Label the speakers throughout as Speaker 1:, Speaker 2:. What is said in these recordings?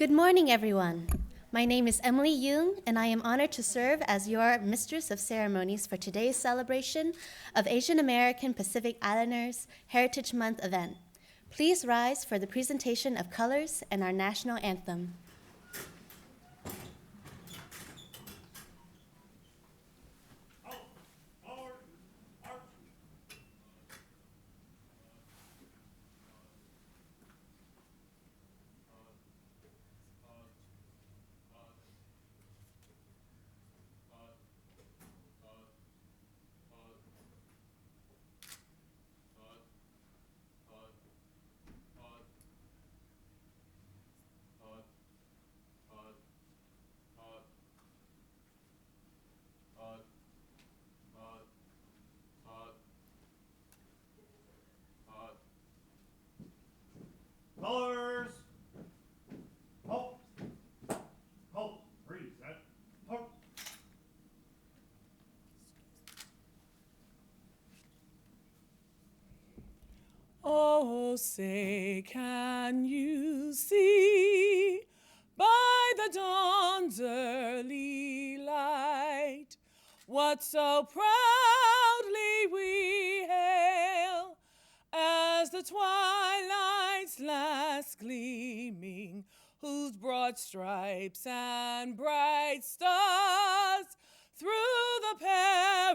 Speaker 1: Good morning, everyone. My name is Emily Yoon, and I am honored to serve as your Mistress of Ceremonies for today's celebration of Asian American Pacific Islanders Heritage Month event. Please rise for the presentation of colors and our national anthem.
Speaker 2: Colors. Halt. Halt. Freeze. Halt.
Speaker 3: Oh, say, can you see by the dawn's early light what so proudly we hail as the twilight's last gleaming, whose broad stripes and bright stars through the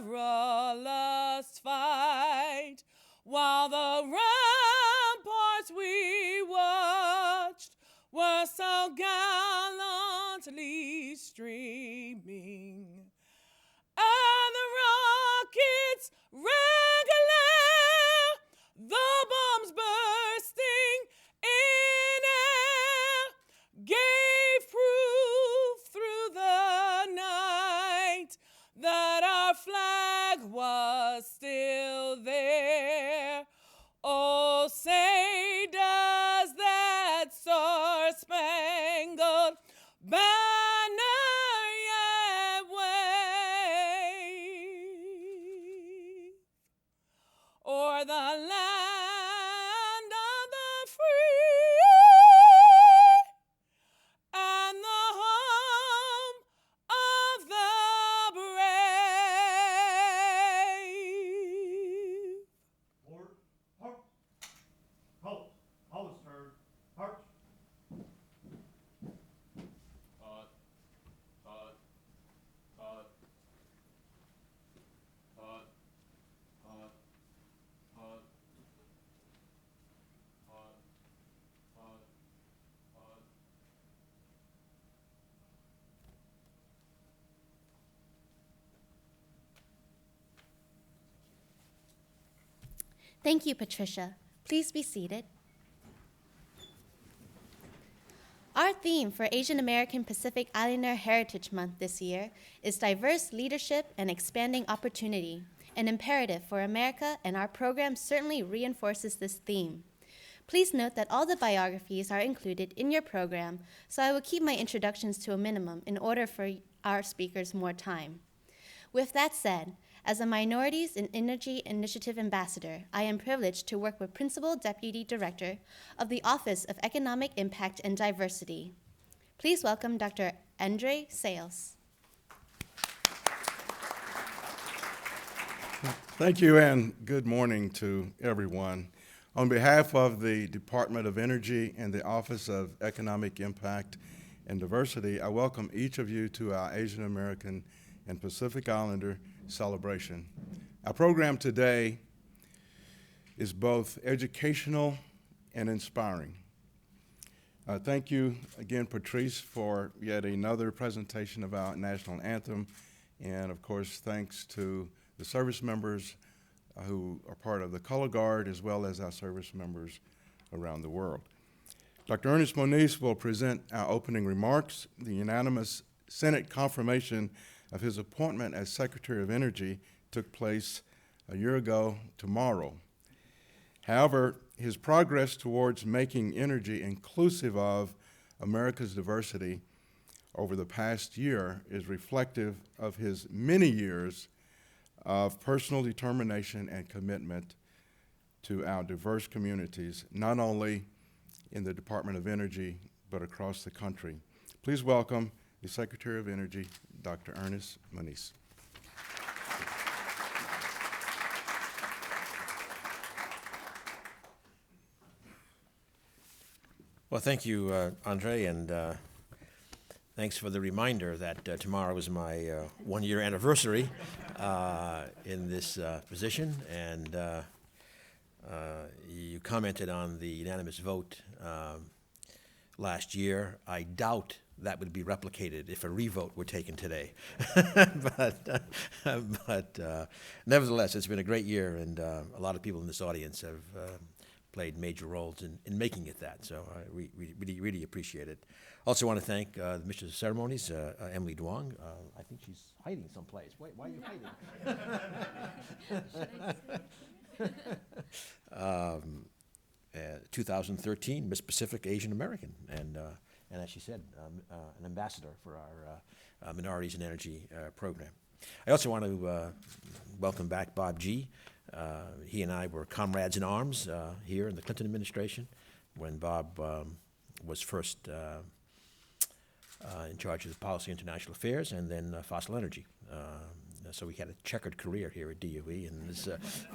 Speaker 3: perilous fight, while the ramparts we watched were so gallantly streaming, and the rockets' regular, the bombs bursting in air, gave proof through the night that our flag was still there. Oh, say does that star-spangled banner yet wave o'er the land of the free and the home of the brave?
Speaker 2: Forward. Halt. Halt. Hollister. March.
Speaker 1: Thank you, Patricia. Please be seated. Our theme for Asian American Pacific Islander Heritage Month this year is diverse leadership and expanding opportunity, an imperative for America, and our program certainly reinforces this theme. Please note that all the biographies are included in your program, so I will keep my introductions to a minimum in order for our speakers more time. With that said, as a Minorities in Energy Initiative Ambassador, I am privileged to work with Principal Deputy Director of the Office of Economic Impact and Diversity. Please welcome Dr. Andre Sales.
Speaker 4: Thank you, and good morning to everyone. On behalf of the Department of Energy and the Office of Economic Impact and Diversity, I welcome each of you to our Asian American and Pacific Islander celebration. Our program today is both educational and inspiring. Thank you again, Patrice, for yet another presentation of our national anthem, and of course, thanks to the service members who are part of the Color Guard, as well as our service members around the world. Dr. Ernest Moniz will present our opening remarks. The unanimous Senate confirmation of his appointment as Secretary of Energy took place a year ago tomorrow. However, his progress towards making energy inclusive of America's diversity over the past year is reflective of his many years of personal determination and commitment to our diverse communities, not only in the Department of Energy, but across the country. Please welcome the Secretary of Energy, Dr. Ernest Moniz.
Speaker 5: Well, thank you, Andre, and thanks for the reminder that tomorrow is my one-year anniversary in this position, and you commented on the unanimous vote last year. I doubt that would be replicated if a revote were taken today. but nevertheless, it's been a great year, and a lot of people in this audience have played major roles in making it that. So we really appreciate it. Also want to thank the Mistress of Ceremonies, Emily Duong. I think she's hiding someplace. Wait, why are you hiding? 2013 Miss Pacific Asian American, and as she said, an ambassador for our Minorities in Energy program. I also want to welcome back Bob G. He and I were comrades in arms here in the Clinton administration when Bob was first in charge of the policy international affairs and then fossil energy. So we had a checkered career here at DOE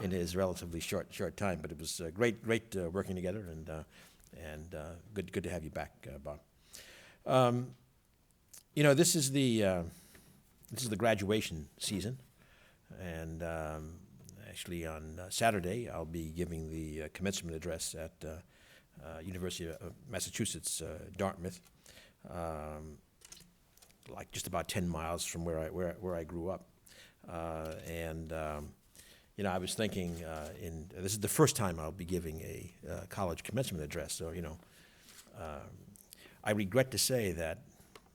Speaker 5: in his relatively short time, but it was great working together, and good to have you back, Bob. This is the graduation season, and actually on Saturday I'll be giving the commencement address at University of Massachusetts, Dartmouth, like just about 10 miles from where I grew up. I was thinking, this is the first time I'll be giving a college commencement address, so, I regret to say that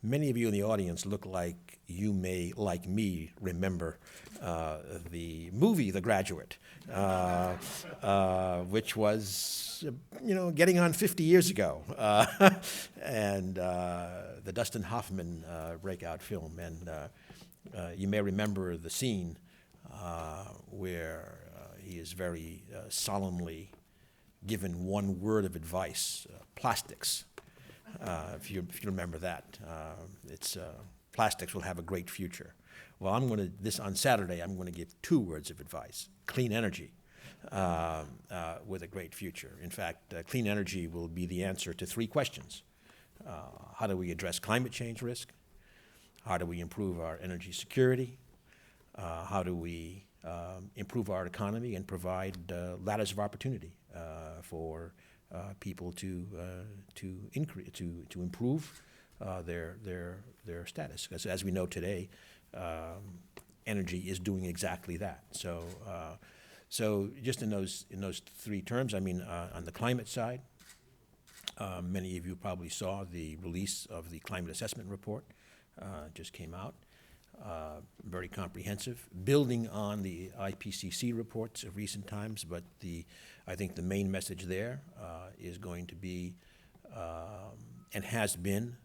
Speaker 5: many of you in the audience look like you may, like me, remember the movie The Graduate, which was, getting on 50 years ago, and the Dustin Hoffman breakout film. And you may remember the scene where he is very solemnly given one word of advice: plastics. If you remember that, it's plastics will have a great future. Well, on Saturday, I'm going to give 2 words of advice: clean energy with a great future. In fact, clean energy will be the answer to 3 questions. How do we address climate change risk? How do we improve our energy security? How do we improve our economy and provide ladders of opportunity for people to improve their status? Because as we know today, energy is doing exactly that. So just in those 3 terms, on the climate side, many of you probably saw the release of the climate assessment report. Just came out, very comprehensive, building on the IPCC reports of recent times, but I think the main message there is going to be, and has been,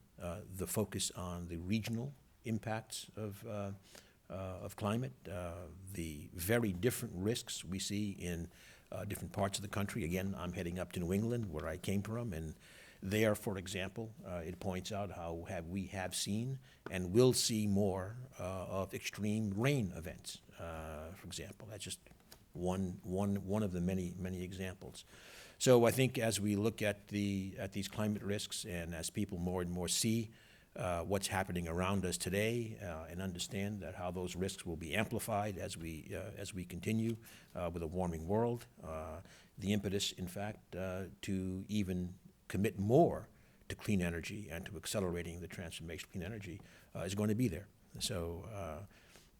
Speaker 5: the focus on the regional impacts of climate, the very different risks we see in different parts of the country. Again, I'm heading up to New England, where I came from, and there, for example, it points out how we have seen and will see more of extreme rain events, for example. That's just one of the many examples. So I think as we look at these climate risks, and as people more and more see what's happening around us today, and understand that how those risks will be amplified as we continue with a warming world, the impetus, in fact, to even commit more to clean energy and to accelerating the transformation of clean energy is going to be there. So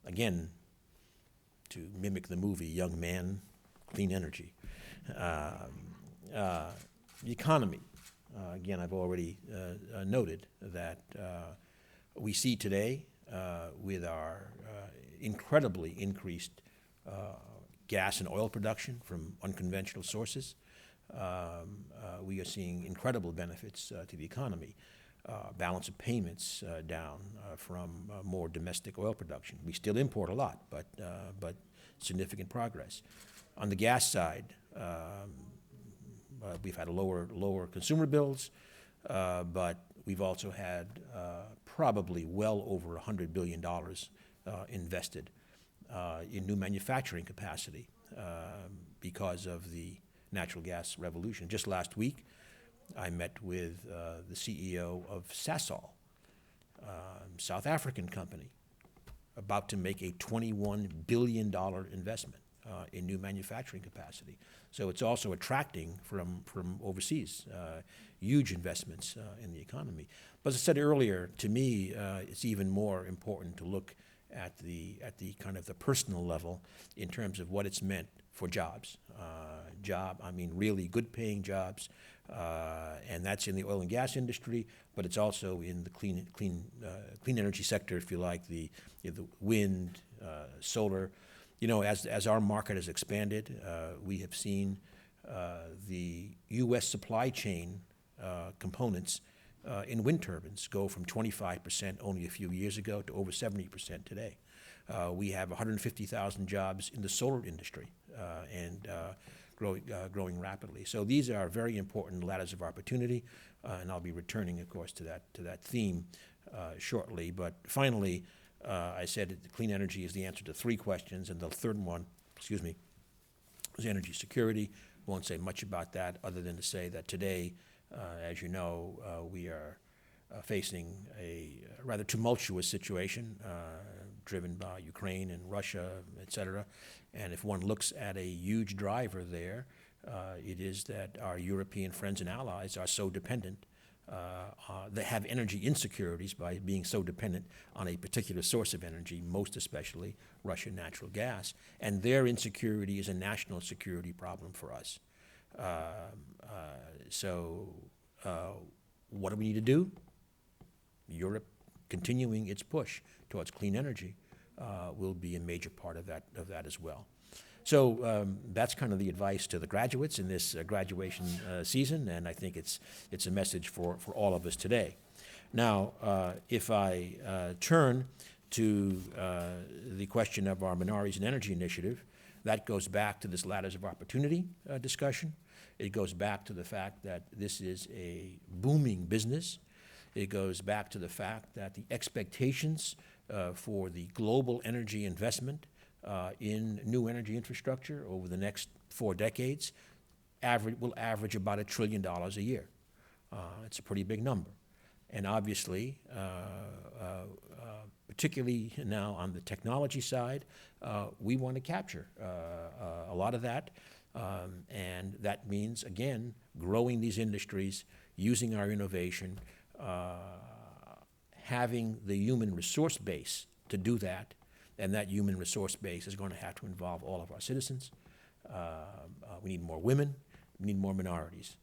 Speaker 5: again, to mimic the movie Young Man, Clean Energy. The economy, again, I've already noted that we see today with our incredibly increased gas and oil production from unconventional sources, we are seeing incredible benefits to the economy. Balance of payments down from more domestic oil production. We still import a lot, but significant progress. On the gas side, we've had lower consumer bills, but we've also had probably well over $100 billion invested in new manufacturing capacity because of the natural gas revolution. Just last week, I met with the CEO of Sasol, South African company, about to make a $21 billion investment in new manufacturing capacity. So it's also attracting from overseas huge investments in the economy. But as I said earlier, to me, it's even more important to look at the kind of the personal level in terms of what it's meant for jobs. I mean really good paying jobs, and that's in the oil and gas industry, but it's also in the clean energy sector, if you like, the wind, solar. You know, as our market has expanded, we have seen the U.S. supply chain components in wind turbines go from 25% only a few years ago to over 70% today. We have 150,000 jobs in the solar industry and growing rapidly. So these are very important ladders of opportunity, and I'll be returning, of course, to that theme shortly. But finally, I said that clean energy is the answer to 3 questions, and the third one, is energy security. Won't say much about that other than to say that today, as you know, we are facing a rather tumultuous situation driven by Ukraine and Russia, et cetera. And if one looks at a huge driver there, it is that our European friends and allies are so dependent. They have energy insecurities by being so dependent on a particular source of energy, most especially Russian natural gas. And their insecurity is a national security problem for us. What do we need to do? Europe continuing its push towards clean energy will be a major part of that as well. So that's kind of the advice to the graduates in this graduation season, and I think it's a message for all of us today. Now, if I turn to the question of our Minorities in Energy initiative, that goes back to this ladders of opportunity discussion. It goes back to the fact that this is a booming business. It goes back to the fact that the expectations for the global energy investment in new energy infrastructure over the next 4 decades will average about $1 trillion a year. It's a pretty big number. And obviously, particularly now on the technology side, we want to capture a lot of that. And that means, again, growing these industries, using our innovation, having the human resource base to do that, and that human resource base is going to have to involve all of our citizens. We need more women, we need more minorities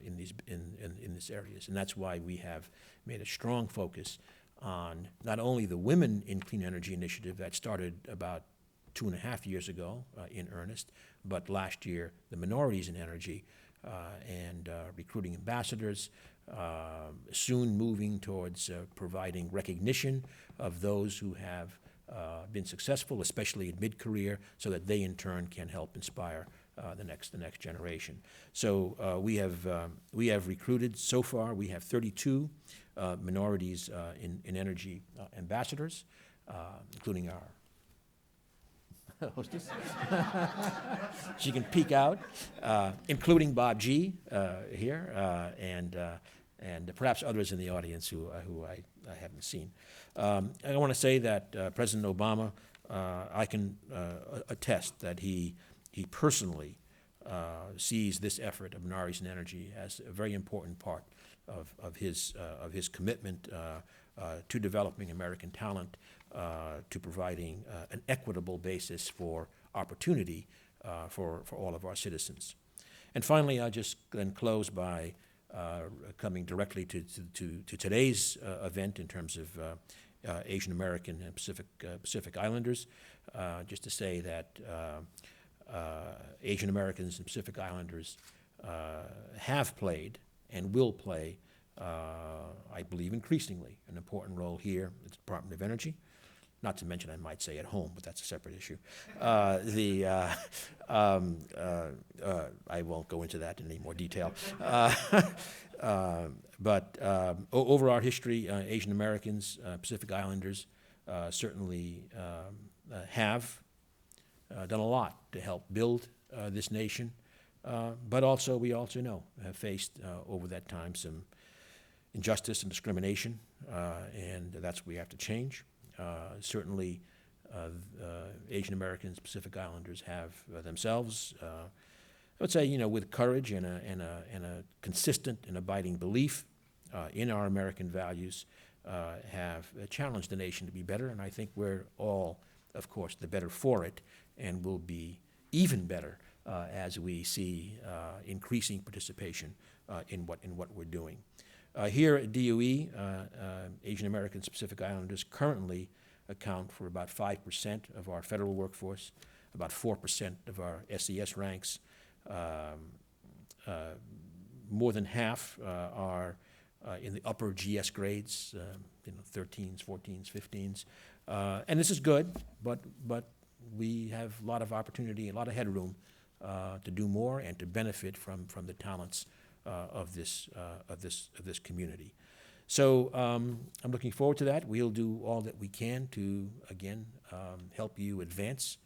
Speaker 5: in these areas, and that's why we have made a strong focus on not only the Women in Clean Energy initiative that started about 2.5 years ago in earnest, but last year the Minorities in Energy and recruiting ambassadors, soon moving towards providing recognition of those who have been successful, especially in mid-career, so that they in turn can help inspire the next generation. So we have recruited so far. We have 32 minorities in energy ambassadors, including our hostess. She can peek out, including Bob G. Here, and perhaps others in the audience who I haven't seen. I want to say that President Obama, I can attest that he personally sees this effort of Minorities in Energy as a very important part of his commitment to developing American talent, to providing an equitable basis for opportunity for all of our citizens. And finally, I'll just then close by coming directly to today's event in terms of Asian American and Pacific Islanders, just to say that Asian Americans and Pacific Islanders have played and will play, I believe increasingly, an important role here at the Department of Energy, not to mention, I might say, at home, but that's a separate issue. I won't go into that in any more detail. But over our history, Asian Americans, Pacific Islanders, certainly have done a lot to help build this nation, but also we also know have faced over that time some injustice and discrimination, and that's what we have to change. Certainly, Asian Americans, Pacific Islanders have themselves, I would say, with courage and a consistent and abiding belief in our American values, have challenged the nation to be better, and I think we're all, of course, the better for it, and will be even better as we see increasing participation in what we're doing. Here at DOE, Asian Americans, Pacific Islanders currently account for about 5% of our federal workforce, about 4% of our SES ranks. More than half are in the upper GS grades, 13s, 14s, 15s. And this is good, but we have a lot of opportunity, a lot of headroom to do more and to benefit from the talents of this community. So I'm looking forward to that. We'll do all that we can to, again, help you advance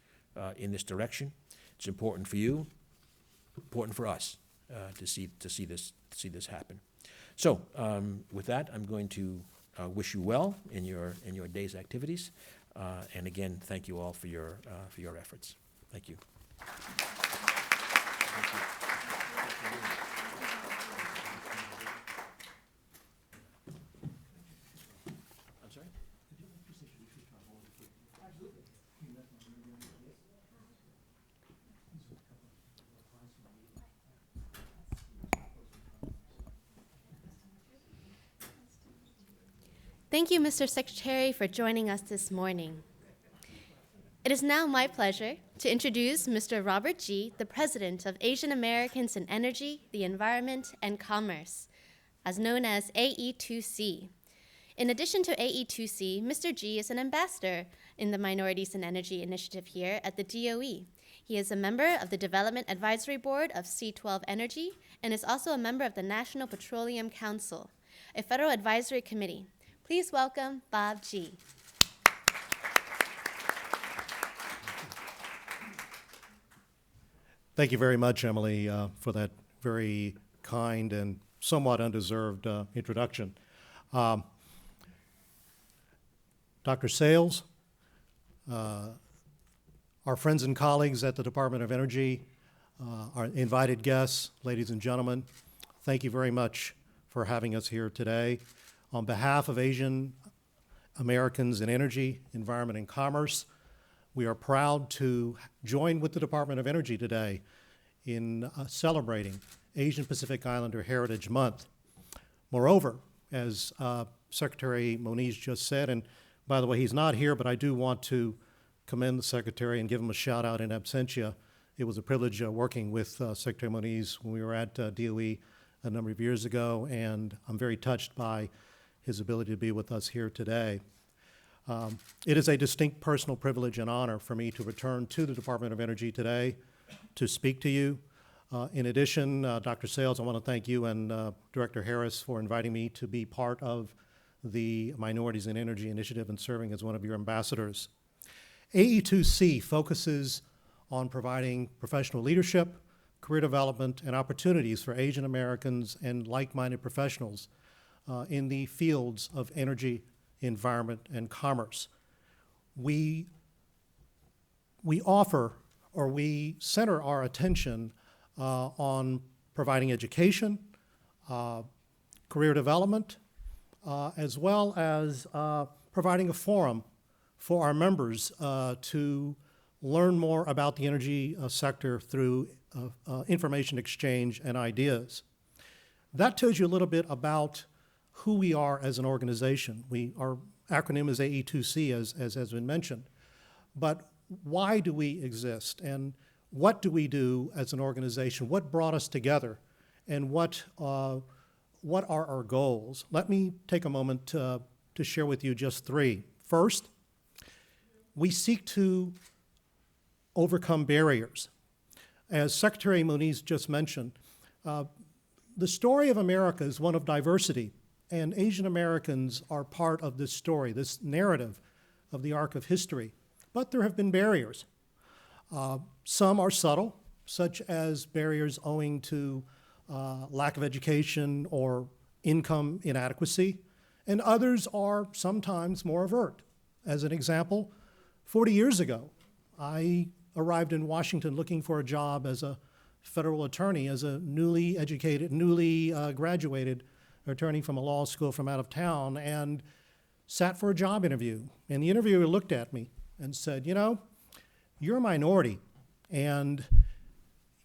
Speaker 5: in this direction. It's important for you, important for us to see this happen. So with that, I'm going to wish you well in your day's activities, and again, thank you all for your efforts. Thank you.
Speaker 1: Thank you, Mr. Secretary, for joining us this morning. It is now my pleasure to introduce Mr. Robert Gee, the President of Asian Americans in Energy, the Environment, and Commerce, as known as AE2C. In addition to AE2C, Mr. Gee is an ambassador in the Minorities in Energy initiative here at the DOE. He is a member of the Development Advisory Board of C12 Energy and is also a member of the National Petroleum Council, a federal advisory committee. Please welcome Bob Gee.
Speaker 6: Thank you very much, Emily, for that very kind and somewhat undeserved introduction. Dr. Sayles, our friends and colleagues at the Department of Energy, our invited guests, ladies and gentlemen, thank you very much for having us here today. On behalf of Asian Americans in Energy, Environment, and Commerce, we are proud to join with the Department of Energy today in celebrating Asian Pacific Islander Heritage Month. Moreover, as Secretary Moniz just said, and by the way, he's not here, but I do want to commend the Secretary and give him a shout out in absentia. It was a privilege working with Secretary Moniz when we were at DOE a number of years ago, and I'm very touched by his ability to be with us here today. It is a distinct personal privilege and honor for me to return to the Department of Energy today to speak to you. In addition, Dr. Sayles, I want to thank you and Director Harris for inviting me to be part of the Minorities in Energy initiative and serving as one of your ambassadors. AE2C focuses on providing professional leadership, career development, and opportunities for Asian Americans and like-minded professionals in the fields of energy, environment, and commerce. We offer, or we center our attention on providing education, career development, as well as providing a forum for our members to learn more about the energy sector through information exchange and ideas. That tells you a little bit about who we are as an organization. Our acronym is AE2C, as has been mentioned. But why do we exist, and what do we do as an organization? What brought us together, and what are our goals? Let me take a moment to share with you just three. First, we seek to overcome barriers. As Secretary Moniz just mentioned, the story of America is one of diversity, and Asian Americans are part of this story, this narrative of the arc of history. But there have been barriers. Some are subtle, such as barriers owing to lack of education or income inadequacy, and others are sometimes more overt. As an example, 40 years ago, I arrived in Washington looking for a job as a federal attorney, as a newly graduated attorney from a law school from out of town, and sat for a job interview. And the interviewer looked at me and said, you know, you're a minority, and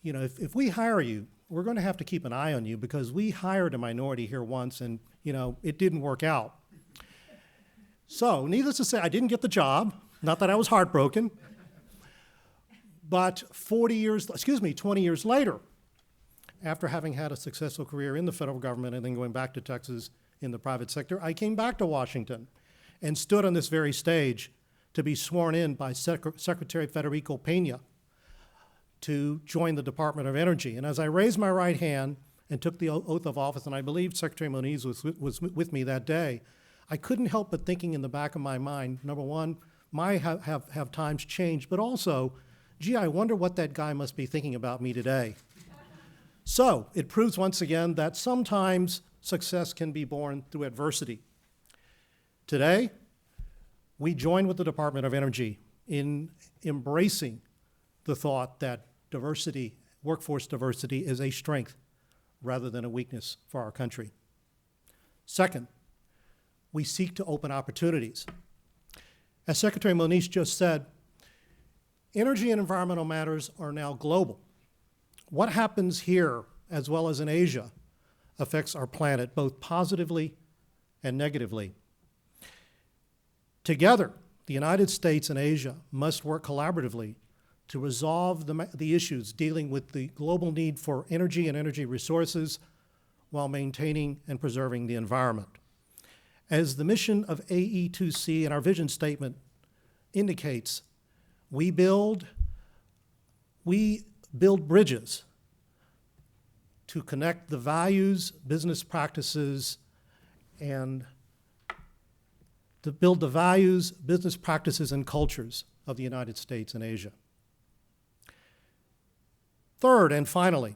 Speaker 6: you know, if we hire you, we're going to have to keep an eye on you because we hired a minority here once and, you know, it didn't work out. So, needless to say, I didn't get the job, not that I was heartbroken, but 20 years later, after having had a successful career in the federal government and then going back to Texas in the private sector, I came back to Washington and stood on this very stage to be sworn in by Secretary Federico Pena to join the Department of Energy. And as I raised my right hand and took the oath of office, and I believe Secretary Moniz was with me that day, I couldn't help but thinking in the back of my mind, number one, have times changed, but also, gee, I wonder what that guy must be thinking about me today. So it proves once again that sometimes success can be born through adversity. Today, we join with the Department of Energy in embracing the thought that diversity, workforce diversity, is a strength rather than a weakness for our country. Second, we seek to open opportunities. As Secretary Moniz just said, energy and environmental matters are now global. What happens here, as well as in Asia, affects our planet both positively and negatively. Together, the United States and Asia must work collaboratively to resolve the issues dealing with the global need for energy and energy resources while maintaining and preserving the environment. As the mission of AE2C and our vision statement indicates, we build bridges to connect the values, business practices, and to build the values, business practices, and cultures of the United States and Asia. Third, and finally,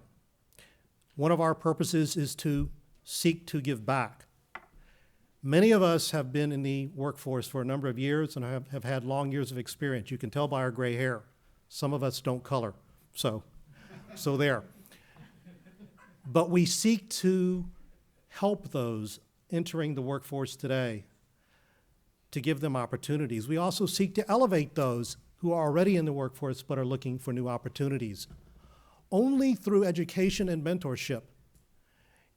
Speaker 6: one of our purposes is to seek to give back. Many of us have been in the workforce for a number of years and have had long years of experience. You can tell by our gray hair. Some of us don't color, so there. But we seek to help those entering the workforce today to give them opportunities. We also seek to elevate those who are already in the workforce but are looking for new opportunities. Only through education and mentorship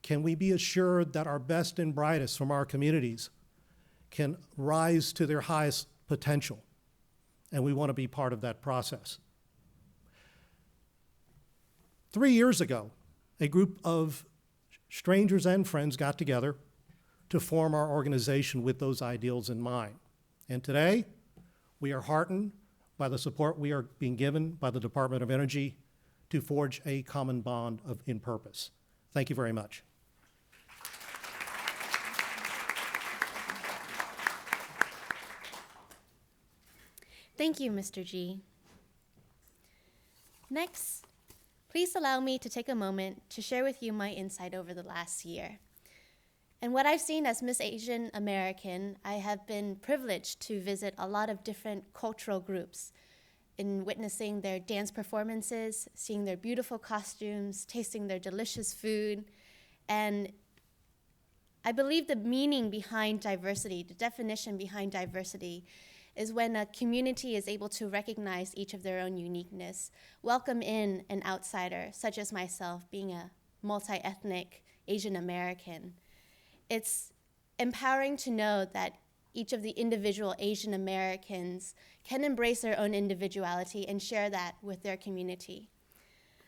Speaker 6: can we be assured that our best and brightest from our communities can rise to their highest potential, and we want to be part of that process. 3 years ago, a group of strangers and friends got together to form our organization with those ideals in mind. And today, we are heartened by the support we are being given by the Department of Energy to forge a common bond in purpose. Thank you very much.
Speaker 1: Thank you, Mr. G. Next, please allow me to take a moment to share with you my insight over the last year. And what I've seen as Miss Asian American, I have been privileged to visit a lot of different cultural groups in witnessing their dance performances, seeing their beautiful costumes, tasting their delicious food. And I believe the meaning behind diversity, the definition behind diversity, is when a community is able to recognize each of their own uniqueness, welcome in an outsider, such as myself, being a multi-ethnic Asian American. It's empowering to know that each of the individual Asian Americans can embrace their own individuality and share that with their community.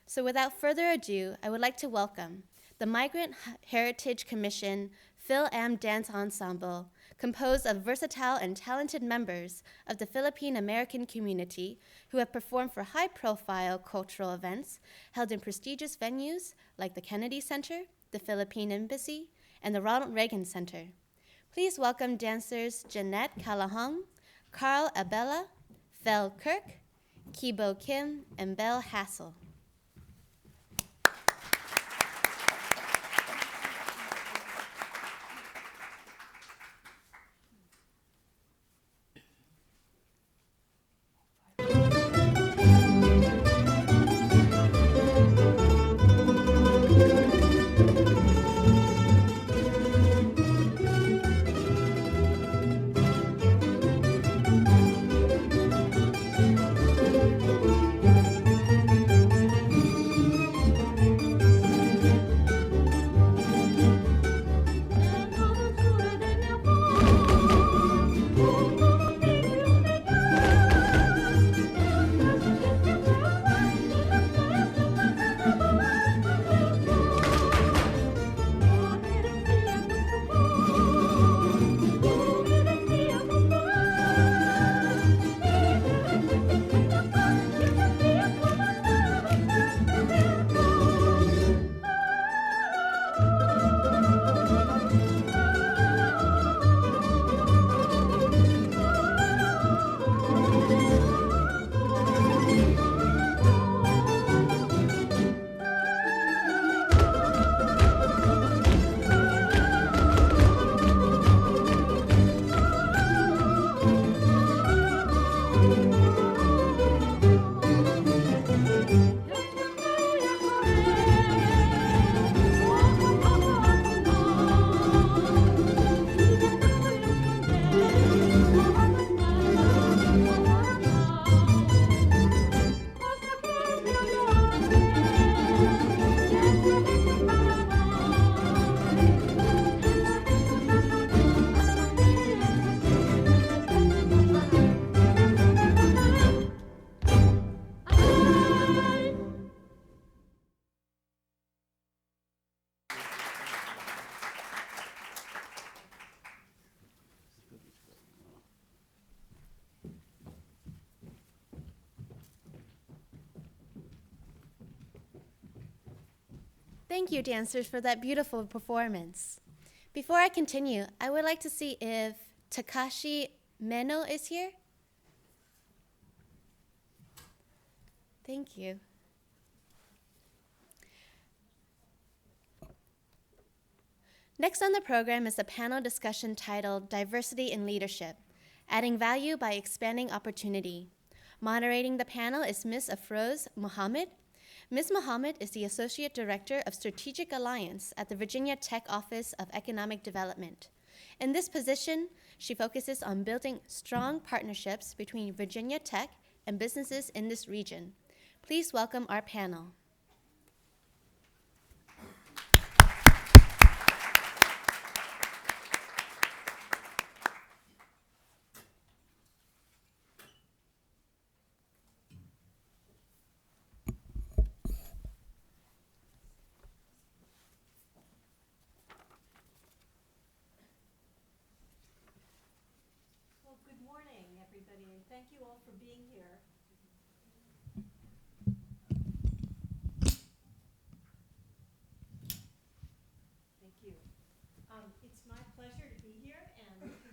Speaker 1: So without further ado, I would like to welcome the Migrant Heritage Commission Phil Am Dance Ensemble, composed of versatile and talented members of the Philippine American community who have performed for high-profile cultural events held in prestigious venues like the Kennedy Center, the Philippine Embassy, and the Ronald Reagan Center. Please welcome dancers Jeanette Calahong, Carl Abella, Fel Kirk, Kibo Kim, and Belle Hassel. Thank you, dancers, for that beautiful performance. Before I continue, I would like to see if Takashi Meno is here. Thank you. Next on the program is a panel discussion titled Diversity in Leadership, Adding Value by Expanding Opportunity. Moderating the panel is Ms. Afroz Mohammed. Ms. Mohammed is the Associate Director of Strategic Alliance at the Virginia Tech Office of Economic Development. In this position, she focuses on building strong partnerships between Virginia Tech and businesses in this region. Please welcome our panel.
Speaker 7: Well, good morning, everybody, and thank you all for being here. Thank you. It's my pleasure to be here and to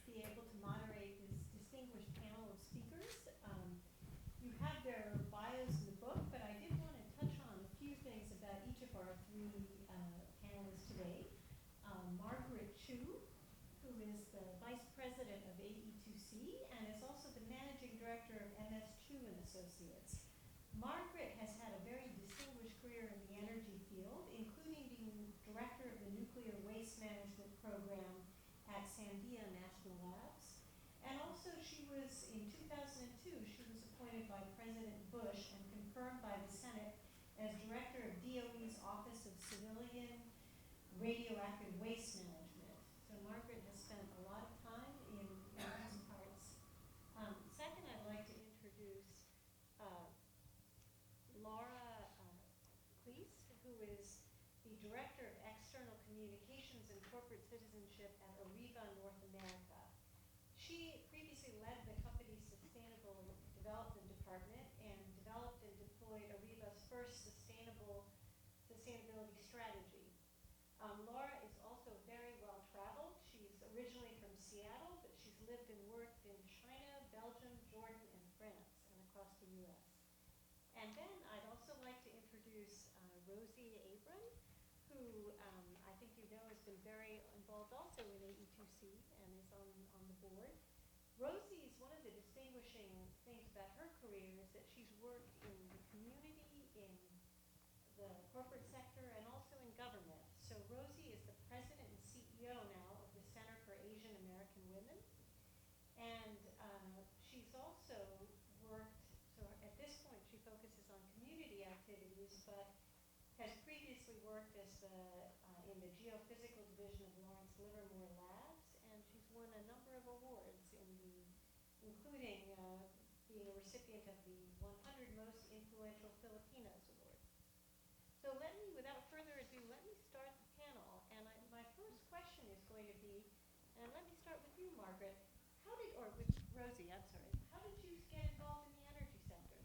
Speaker 7: be able to moderate this distinguished panel of speakers. You have their bios in the book, but I did want to touch on a few things about each of our three panelists today. Margaret Chu, who is the Vice President of AE2C and is also the Managing Director of MS Chu and Associates. Margaret has had a very distinguished career in the energy field, including being Director of the Nuclear Waste Management Program at Sandia National Labs. And also she was, in 2002, she was appointed by President Bush and confirmed by the Senate as Director of DOE's Office of Civilian Radioactive Waste Management. So Margaret has spent a lot of time in these parts. Second, I'd like to introduce Laura Cleese, who is the Director of External External Communications and Corporate Citizenship at Ariba North America. She previously led the company's Sustainable Development Department and developed and deployed Ariba's first sustainability strategy. Laura is also very well traveled. She's originally from Seattle, but she's lived and worked in China, Belgium, Jordan, and France, and across the U.S. And then I'd also like to introduce Rosie Abram, who I think you know has been very involved also in AE2C and is on the board. Rosie is one of the distinguishing things about her career is that she's worked in the community, in the corporate sector, and also in government. So Rosie is the president and CEO now of the Center for Asian American Women. And she's also worked, so at this point she focuses on community activities, but has previously worked as in the geophysical division of Lawrence Livermore Labs, and she's won a number of awards, including being a recipient of the 100 Most Influential Filipinos Award. So without further ado, let me start the panel. And my first question is going to be, and let me start with you, Margaret. With Rosie, I'm sorry. How did you get involved in the energy sector?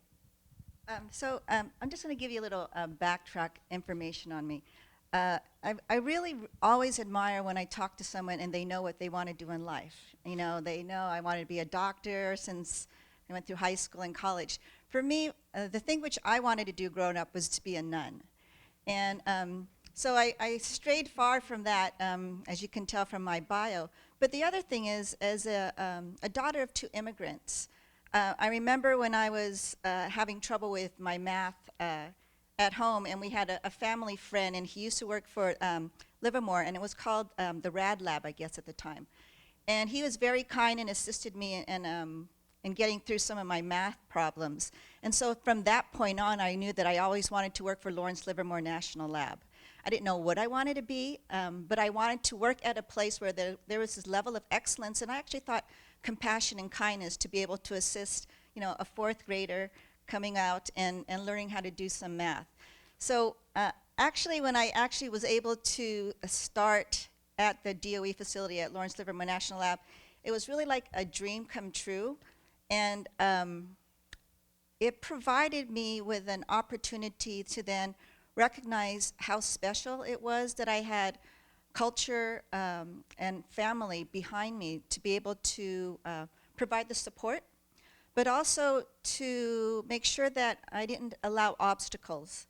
Speaker 8: I'm just going to give you a little backtrack information on me. I really always admire when I talk to someone and they know what they want to do in life. You know, they know I wanted to be a doctor since I went through high school and college. For me, the thing which I wanted to do growing up was to be a nun. And so I strayed far from that, as you can tell from my bio. But the other thing is, as a daughter of two immigrants, I remember when I was having trouble with my math at home, and we had a family friend, and he used to work for Livermore, and it was called the Rad Lab, I guess, at the time. And he was very kind and assisted me in getting through some of my math problems. And so from that point on, I knew that I always wanted to work for Lawrence Livermore National Lab. I didn't know what I wanted to be, but I wanted to work at a place where there was this level of excellence, and I actually thought compassion and kindness to be able to assist, you know, a fourth grader coming out and learning how to do some math. So actually, when I actually was able to start at the DOE facility at Lawrence Livermore National Lab, it was really like a dream come true. And it provided me with an opportunity to then recognize how special it was that I had culture and family behind me to be able to provide the support, but also to make sure that I didn't allow obstacles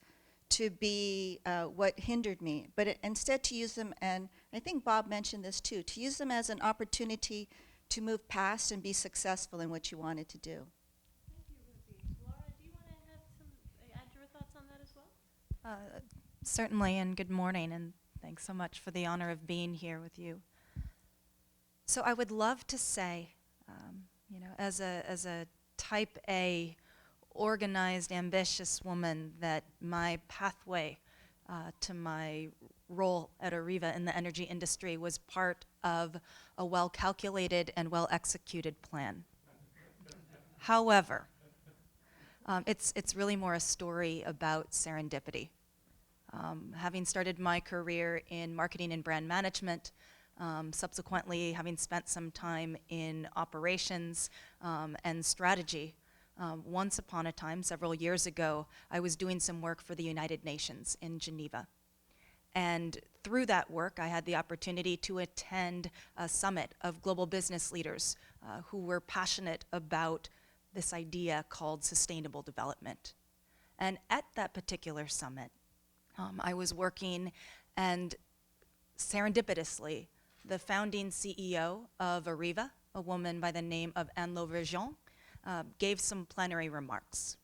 Speaker 8: to be what hindered me, but instead to use them, and I think Bob mentioned this too, to use them as an opportunity to move past and be successful in what you wanted to do.
Speaker 7: Thank you, Rosie. Laura, do you want to add your thoughts on that as well?
Speaker 9: Certainly, and good morning, and thanks so much for the honor of being here with you. So I would love to say, you know, as a type A, organized, ambitious woman, that my pathway to my role at Ariba in the energy industry was part of a well-calculated and well-executed plan. However, it's really more a story about serendipity. Having started my career in marketing and brand management, subsequently having spent some time in operations and strategy, once upon a time, several years ago, I was doing some work for the United Nations in Geneva. And through that work, I had the opportunity to attend a summit of global business leaders who were passionate about this idea called sustainable development. And at that particular summit, I was working, and serendipitously, the founding CEO of Ariba, a woman by the name of Anne Lauvergeon, gave some plenary remarks.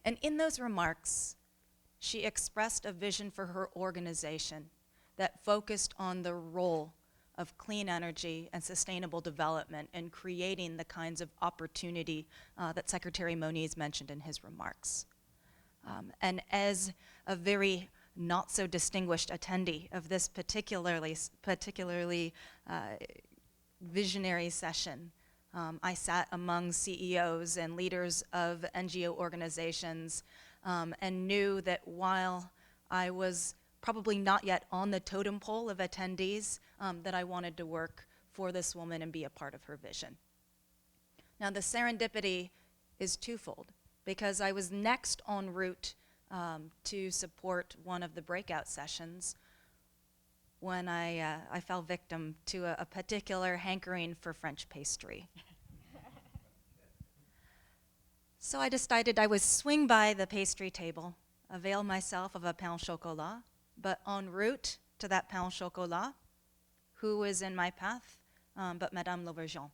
Speaker 9: And in those remarks, she expressed a vision for her organization that focused on the role of clean energy and sustainable development in creating the kinds of opportunity that Secretary Moniz mentioned in his remarks. And as a very not so distinguished attendee of this particularly visionary session, I sat among CEOs and leaders of NGO organizations and knew that while I was probably not yet on the totem pole of attendees, that I wanted to work for this woman and be a part of her vision. Now, the serendipity is twofold, because I was next en route to support one of the breakout sessions when I fell victim to a particular hankering for French pastry. So I decided I would swing by the pastry table, avail myself of a pain au chocolat, but en route to that pain au chocolat, who was in my path but Madame Lauvergeon.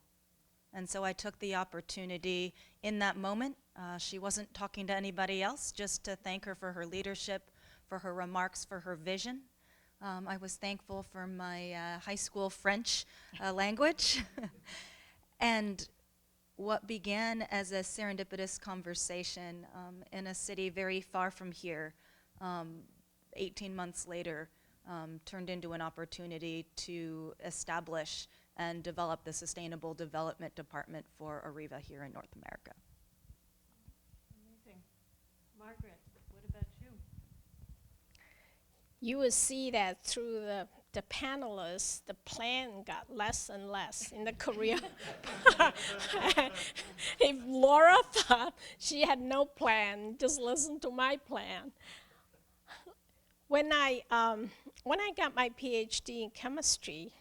Speaker 9: And so I took the opportunity in that moment. She wasn't talking to anybody else, just to thank her for her leadership, for her remarks, for her vision. I was thankful for my high school French language. And what began as a serendipitous conversation in a city very far from here, 18 months later, turned into an opportunity to establish and develop the Sustainable Development Department for Arriva here in North America.
Speaker 7: Amazing. Margaret, what about you?
Speaker 10: You will see that through the panelists, the plan got less and less in the career. If Laura thought she had no plan, just listen to my plan. When I got my PhD in chemistry,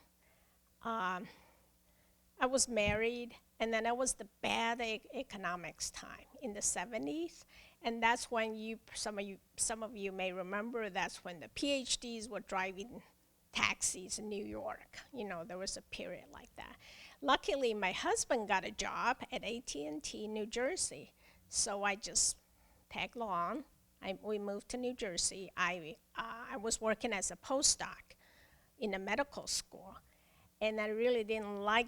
Speaker 10: I was married, and then it was the bad economics time in the 70s. And that's when some of you may remember, that's when the PhDs were driving taxis in New York. You know, there was a period like that. Luckily, my husband got a job at AT&T New Jersey, so I just tagged along. We moved to New Jersey. I was working as a postdoc in a medical school, and I really didn't like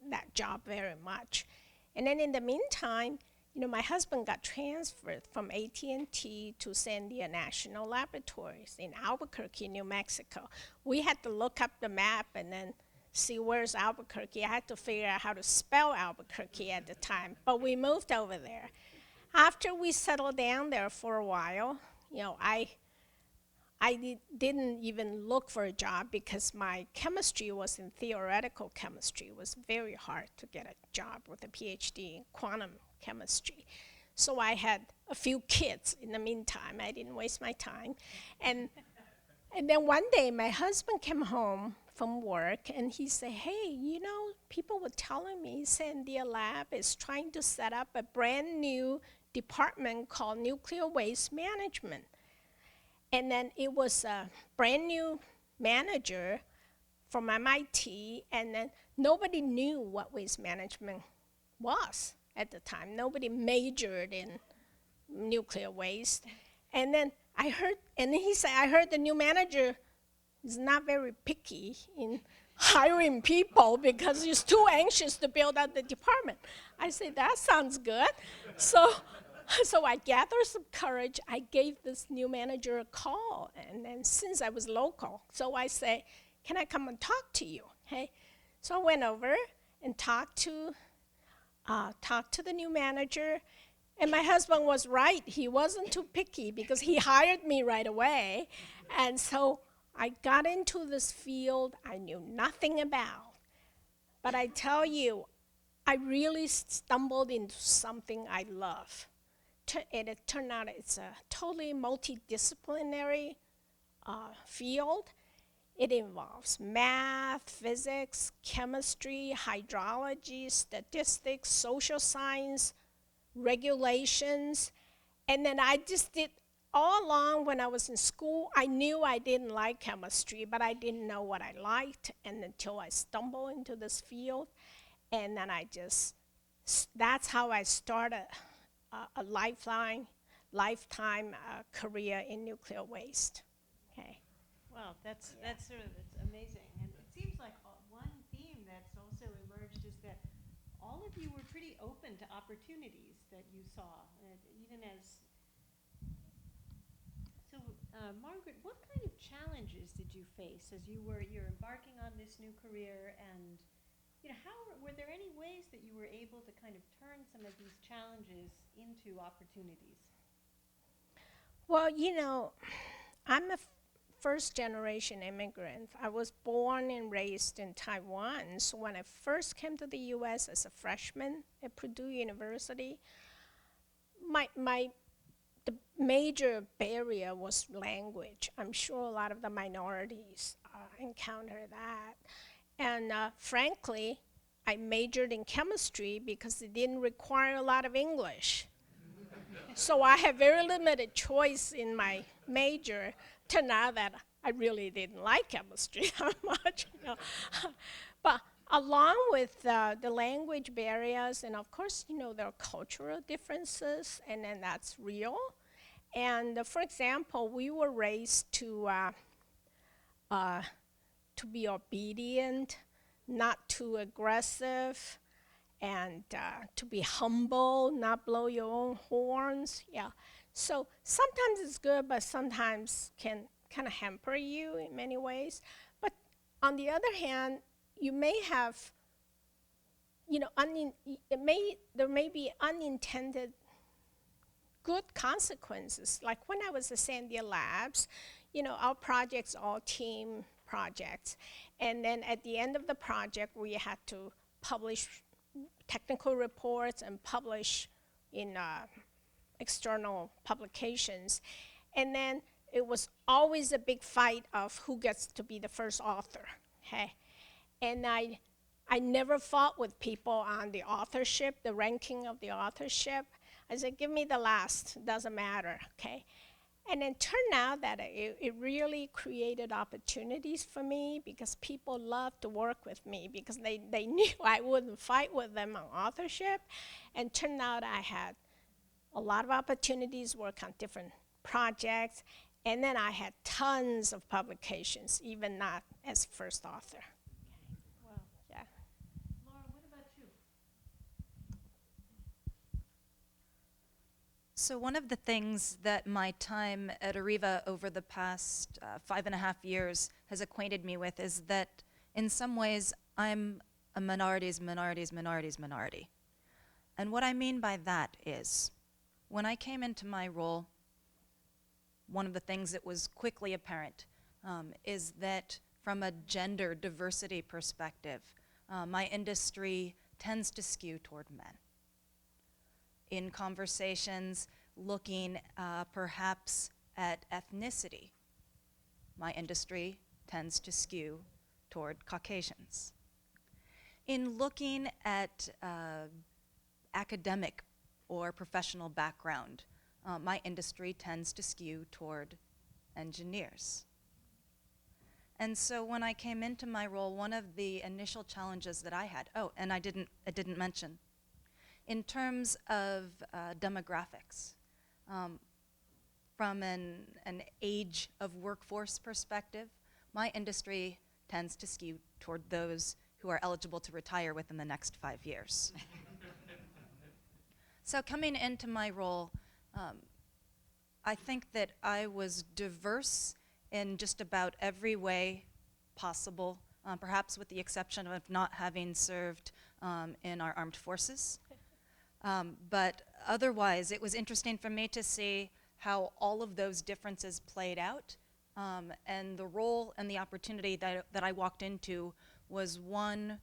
Speaker 10: that job very much. And then in the meantime, you know, my husband got transferred from AT&T to Sandia National Laboratories in Albuquerque, New Mexico. We had to look up the map and then see where's Albuquerque. I had to figure out how to spell Albuquerque at the time, but we moved over there. After we settled down there for a while, you know, I didn't even look for a job because my chemistry was in theoretical chemistry. It was very hard to get a job with a PhD in quantum chemistry. So I had a few kids in the meantime. I didn't waste my time. And then one day my husband came home from work and he said, hey, you know, people were telling me Sandia Lab is trying to set up a brand new department called Nuclear Waste Management. And then it was a brand new manager from MIT, and then nobody knew what waste management was at the time. Nobody majored in nuclear waste. And then he said, I heard the new manager is not very picky in hiring people because he's too anxious to build out the department. I said, that sounds good. So I gathered some courage. I gave this new manager a call, and then since I was local, so I say, can I come and talk to you? Hey, so I went over and talked to the new manager, and my husband was right. He wasn't too picky because he hired me right away, and so I got into this field I knew nothing about. But I tell you, I really stumbled into something I love. And it turned out it's a totally multidisciplinary field. It involves math, physics, chemistry, hydrology, statistics, social science, regulations. And then I just did all along when I was in school, I knew I didn't like chemistry, but I didn't know what I liked. And until I stumbled into this field, and then that's how I started a lifetime career in nuclear waste. Okay.
Speaker 7: Well, that's amazing. And it seems like one theme that's also emerged is that all of you were pretty open to opportunities that you saw, even as. So, Margaret, what kind of challenges did you face as you're embarking on this new career, and you know, were there any ways that you were able to kind of turn some of these challenges into opportunities?
Speaker 10: Well, you know, I'm a first generation immigrant. I was born and raised in Taiwan. So when I first came to the US as a freshman at Purdue University, the major barrier was language. I'm sure a lot of the minorities encounter that. And frankly, I majored in chemistry because it didn't require a lot of English. So I had very limited choice in my major. Turned out that I really didn't like chemistry that much. But along with the language barriers, and of course, there are cultural differences, and then that's real. And for example, we were raised to be obedient, not too aggressive, and to be humble, not blow your own horns. Yeah. So sometimes it's good, but sometimes can kind of hamper you in many ways. But on the other hand, you may have, there may be unintended good consequences. Like when I was at Sandia Labs, our projects are all team projects. And then at the end of the project, we had to publish technical reports and publish in external publications. And then it was always a big fight of who gets to be the first author. Okay? And I never fought with people on the authorship, the ranking of the authorship. I said, give me the last, doesn't matter, okay? And it turned out that it really created opportunities for me because people loved to work with me because they knew I wouldn't fight with them on authorship. And turned out I had a lot of opportunities, work on different projects, and then I had tons of publications, even not as first author. Well, yeah.
Speaker 7: Laura, what about you?
Speaker 9: So one of the things that my time at Areva over the past 5.5 years has acquainted me with is that in some ways I'm a minority. And what I mean by that is, when I came into my role, one of the things that was quickly apparent is that from a gender diversity perspective, my industry tends to skew toward men. In conversations looking perhaps at ethnicity, my industry tends to skew toward Caucasians. In looking at academic or professional background, my industry tends to skew toward engineers. And so when I came into my role, one of the initial challenges that I had, and I didn't mention, in terms of demographics, from an age of workforce perspective, my industry tends to skew toward those who are eligible to retire within the next 5 years. So coming into my role, I think that I was diverse in just about every way possible, perhaps with the exception of not having served in our armed forces. But otherwise, it was interesting for me to see how all of those differences played out. And the role and the opportunity that I walked into was one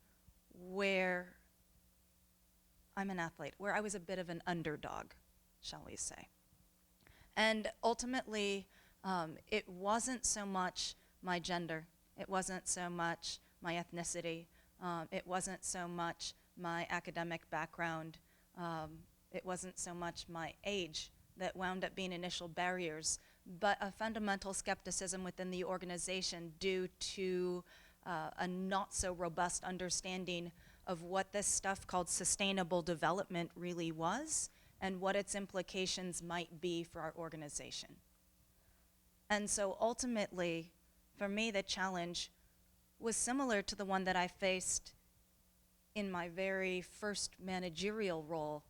Speaker 9: where I'm an athlete, where I was a bit of an underdog, shall we say. And ultimately, it wasn't so much my gender, it wasn't so much my ethnicity, it wasn't so much my academic background, it wasn't so much my age that wound up being initial barriers, but a fundamental skepticism within the organization due to a not so robust understanding of what this stuff called sustainable development really was and what its implications might be for our organization. And so ultimately, for me, the challenge was similar to the one that I faced in my very first managerial role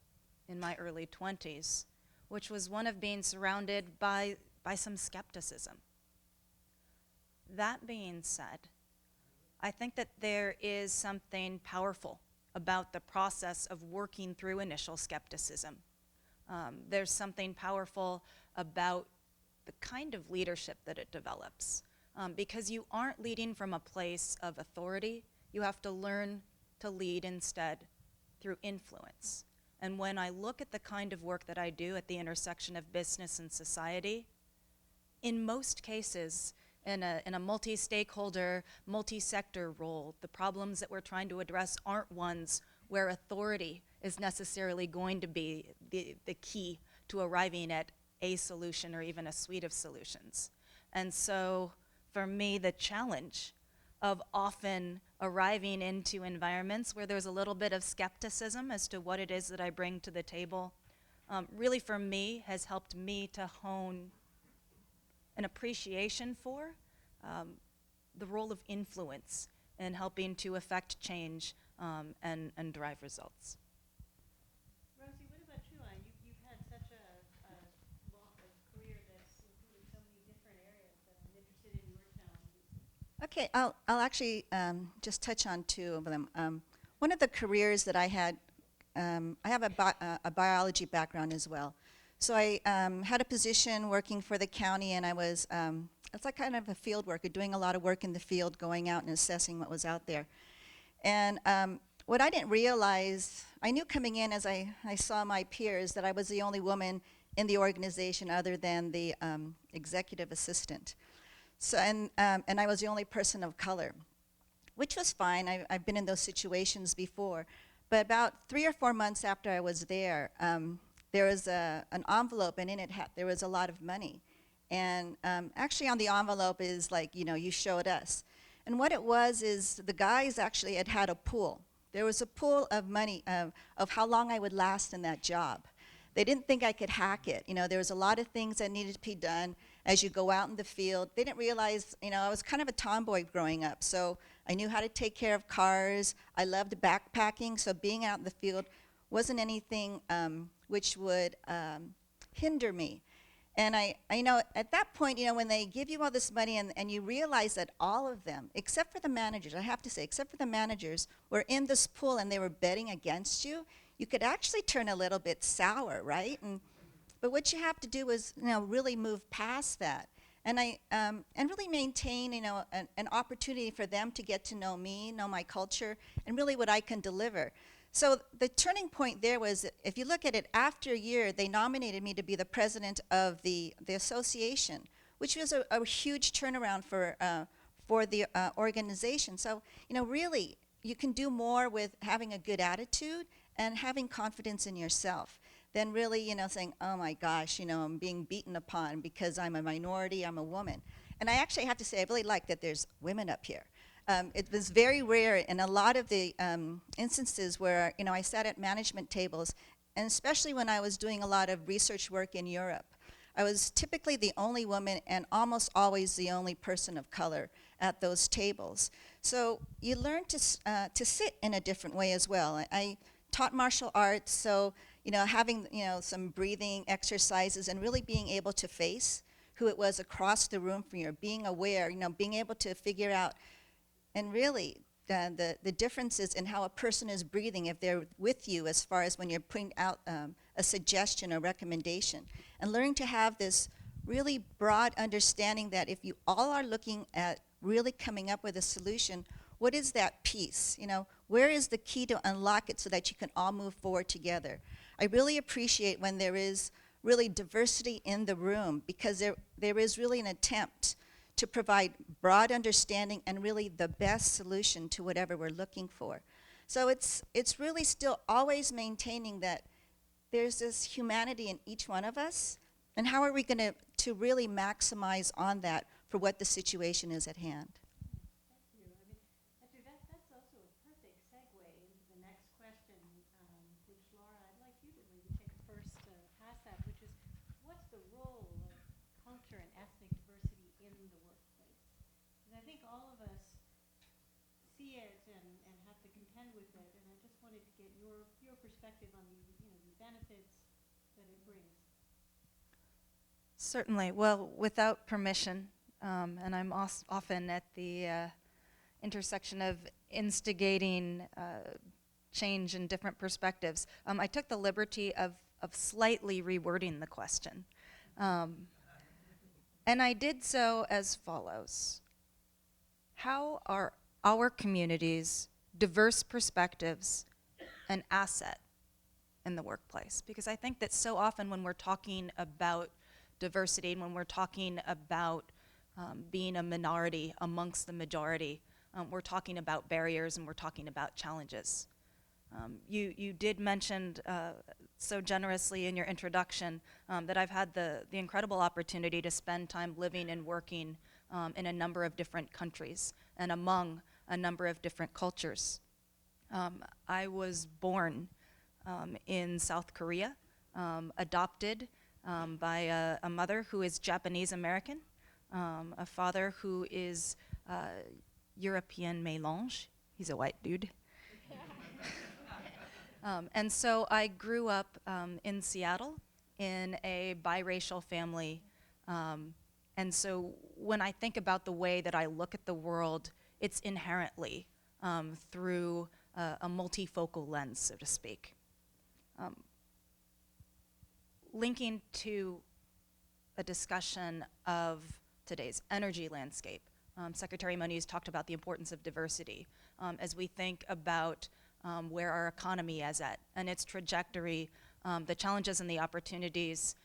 Speaker 9: in my early 20s, which was one of being surrounded by some skepticism. That being said, I think that there is something powerful about the process of working through initial skepticism. There's something powerful about the kind of leadership that it develops. Because you aren't leading from a place of authority, you have to learn to lead instead through influence. And when I look at the kind of work that I do at the intersection of business and society, in most cases, in a multi-stakeholder, multi-sector role, the problems that we're trying to address aren't ones where authority is necessarily going to be the key to arriving at a solution or even a suite of solutions. And so, for me, the challenge of often arriving into environments where there's a little bit of skepticism as to what it is that I bring to the table, really for me has helped me to hone an appreciation for the role of influence in helping to affect change and drive results.
Speaker 7: Rosie, what about you? You've had such a career that's included so many different areas that I'm interested in your challenges.
Speaker 8: Okay, I'll actually just touch on two of them. One of the careers that I had, I have a biology background as well. So I had a position working for the county, and I was, it's like kind of a field worker, doing a lot of work in the field, going out and assessing what was out there. And what I didn't realize, I knew coming in as I saw my peers that I was the only woman in the organization other than the executive assistant. So, and I was the only person of color, which was fine. I've been in those situations before. But about 3 or 4 months after I was there was an envelope, and in it there was a lot of money. And actually on the envelope is like, you showed us. And what it was is the guys actually had a pool. There was a pool of money of how long I would last in that job. They didn't think I could hack it. There was a lot of things that needed to be done as you go out in the field. They didn't realize, I was kind of a tomboy growing up, so I knew how to take care of cars. I loved backpacking, so being out in the field wasn't anything which would hinder me. And I at that point, when they give you all this money and you realize that all of them, except for the managers, I have to say, except for the managers, were in this pool and they were betting against you, you could actually turn a little bit sour, right? But what you have to do is, really move past that. And and really maintain, an opportunity for them to get to know me, know my culture, and really what I can deliver. So the turning point there was, if you look at it, after a year, they nominated me to be the president of the association, which was a huge turnaround for the organization. So, really, you can do more with having a good attitude and having confidence in yourself than really, saying, oh my gosh, I'm being beaten upon because I'm a minority, I'm a woman. And I actually have to say, I really like that there's women up here. It was very rare in a lot of the instances where, I sat at management tables, and especially when I was doing a lot of research work in Europe, I was typically the only woman and almost always the only person of color at those tables. So you learn to sit in a different way as well. I taught martial arts, so having some breathing exercises and really being able to face who it was across the room from you, being aware, being able to figure out, and really the differences in how a person is breathing if they're with you as far as when you're putting out a suggestion or recommendation, and learning to have this really broad understanding that if you all are looking at really coming up with a solution, what is that piece? Where is the key to unlock it so that you can all move forward together? I really appreciate when there is really diversity in the room, because there is really an attempt to provide broad understanding and really the best solution to whatever we're looking for. So it's really still always maintaining that there's this humanity in each one of us, and how are we going to really maximize on that for what the situation is at hand.
Speaker 7: Thank you. Actually, that's also a perfect segue into the next question, which, Laura, I'd like you to maybe take first pass at, which is, what's the role of culture and ethnic diversity in the workplace? And I think all of us see it and have to contend with it, and I just wanted to get your perspective on the benefits that it brings.
Speaker 9: Certainly. Well, without permission, and I'm often at the intersection of instigating change in different perspectives, I took the liberty of slightly rewording the question. And I did so as follows. How are our communities' diverse perspectives an asset in the workplace? Because I think that so often when we're talking about diversity and when we're talking about being a minority amongst the majority, we're talking about barriers and we're talking about challenges. You did mention so generously in your introduction that I've had the incredible opportunity to spend time living and working in a number of different countries and among a number of different cultures. I was born in South Korea, adopted by a mother who is Japanese American, a father who is European mélange. He's a white dude. And so I grew up in Seattle in a biracial family. And so when I think about the way that I look at the world, it's inherently through a multifocal lens, so to speak. Linking to a discussion of today's energy landscape, Secretary Moniz talked about the importance of diversity as we think about where our economy is at and its trajectory. The challenges and the opportunities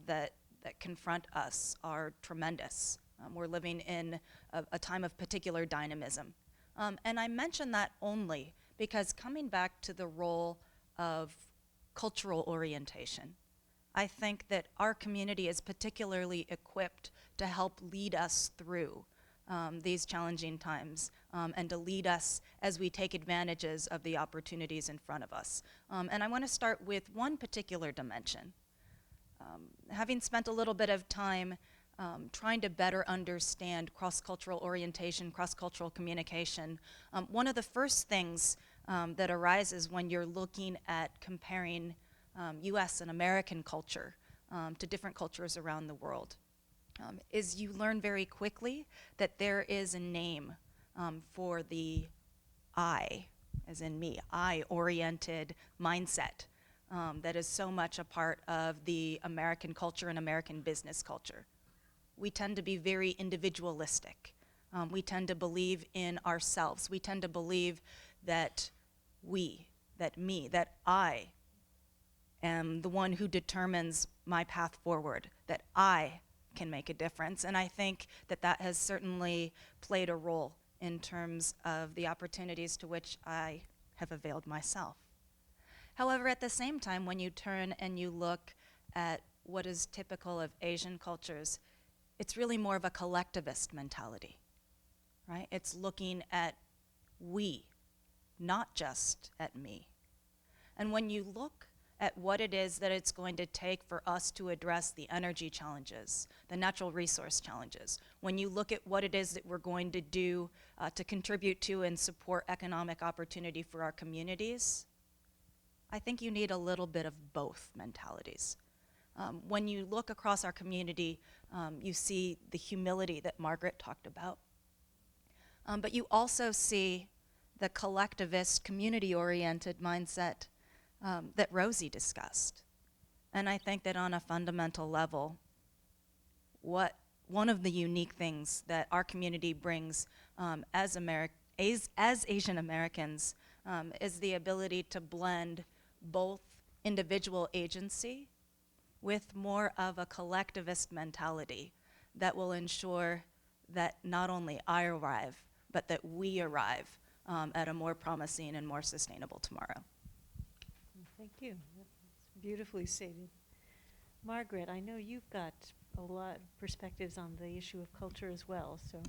Speaker 9: that confront us are tremendous. We're living in a time of particular dynamism. And I mention that only because coming back to the role of cultural orientation, I think that our community is particularly equipped to help lead us through these challenging times and to lead us as we take advantages of the opportunities in front of us. And I want to start with one particular dimension. Having spent a little bit of time trying to better understand cross-cultural orientation, cross-cultural communication, one of the first things that arises when you're looking at comparing US and American culture to different cultures around the world is you learn very quickly that there is a name for the I, as in me, I-oriented mindset that is so much a part of the American culture and American business culture. We tend to be very individualistic. We tend to believe in ourselves. We tend to believe that that I am the one who determines my path forward, that I can make a difference. And I think that that has certainly played a role in terms of the opportunities to which I have availed myself. However, at the same time, when you turn and you look at what is typical of Asian cultures, it's really more of a collectivist mentality, right? It's looking at we, not just at me. And when you look at what it is that it's going to take for us to address the energy challenges, the natural resource challenges, when you look at what it is that we're going to do to contribute to and support economic opportunity for our communities, I think you need a little bit of both mentalities. When you look across our community, you see the humility that Margaret talked about. But you also see the collectivist, community-oriented mindset that Rosie discussed. And I think that on a fundamental level, one of the unique things that our community brings as Asian Americans is the ability to blend both individual agency with more of a collectivist mentality that will ensure that not only I arrive, but that we arrive at a more promising and more sustainable tomorrow.
Speaker 7: Thank you. That's beautifully stated. Margaret, I know you've got a lot of perspectives on the issue of culture as well, so.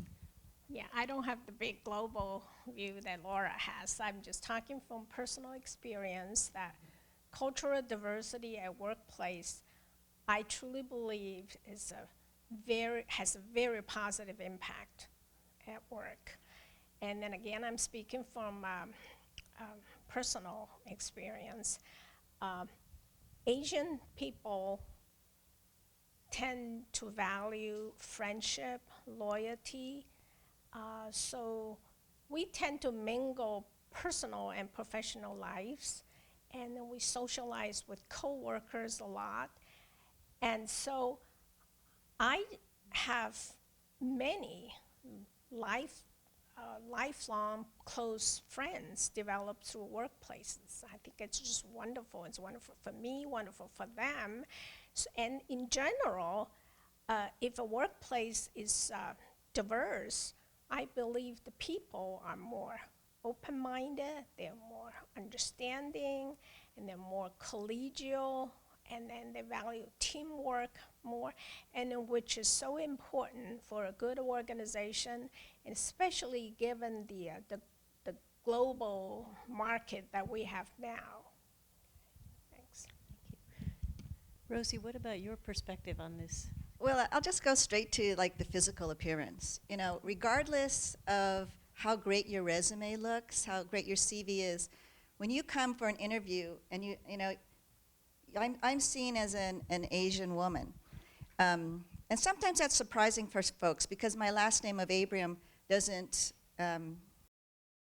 Speaker 10: Yeah, I don't have the big global view that Laura has. I'm just talking from personal experience that cultural diversity at workplace, I truly believe has a very positive impact at work. And then again, I'm speaking from personal experience. Asian people tend to value friendship, loyalty, so we tend to mingle personal and professional lives, and then we socialize with coworkers a lot. And so I have many lifelong close friends developed through workplaces. I think it's just wonderful. It's wonderful for me, wonderful for them. And in general, if a workplace is diverse, I believe the people are more open-minded, they're more understanding, and they're more collegial, and then they value teamwork more, and which is so important for a good organization, and especially given the global market that we have now. Thanks.
Speaker 11: Rosie, what about your perspective on this?
Speaker 8: Well, I'll just go straight to like the physical appearance. You know, regardless of how great your resume looks, how great your CV is, when you come for an interview and you know, I'm seen as an Asian woman. And sometimes that's surprising for folks because my last name of Abraham doesn't